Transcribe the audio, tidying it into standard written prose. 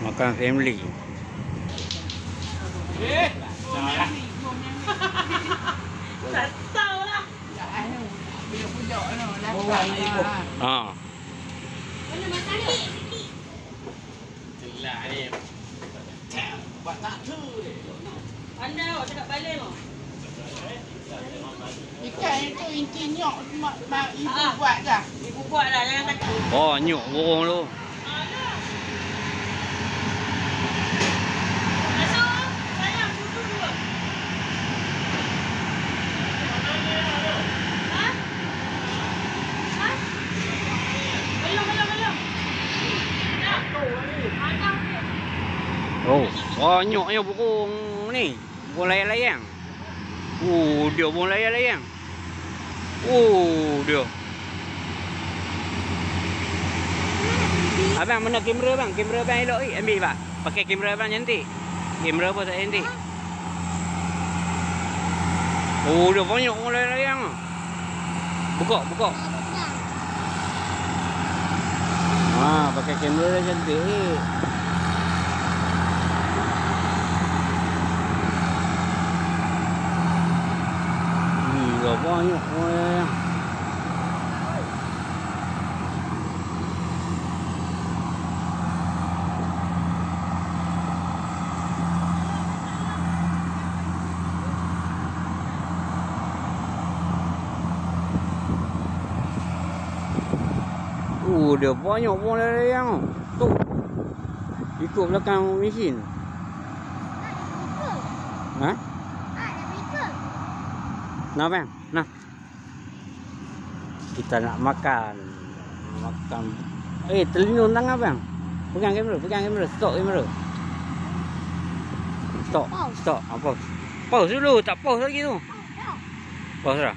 Makan family. Tak tahu lah. Dia pujuk tu. Ha. Mana makan ni? Gelak ni. Buat tak tu. Anda awak cakap balik tu. Ikan itu inti nyok mak ibu buat dah. Ibu buat dah, jangan takut. Oh, nyuk burung tu. Masuk. Sayang, susu dua. Ha? Ha? Belum. Dah. Ada. Oh, banyaknya burung ni. Burung layang-layang. Dia burung layang-layang. Dia. Abang mana kamera bang? Kamera abang elok ni. Ambil pak. Pakai kamera abang cantik. Kamera apa tak cantik? Dia banyak burung layang-layang. Buka. Pakai kamera dah cantik. Banyak orang. Dia banyak orang layang tu. Ikut belakang mesin. Ha? Nah bang, nah. Kita nak makan. Terlinun tangan bang. Pegang kamera, stop kamera. Stop. Apa? Pause dulu, tak pause lagi tu. Pause dah.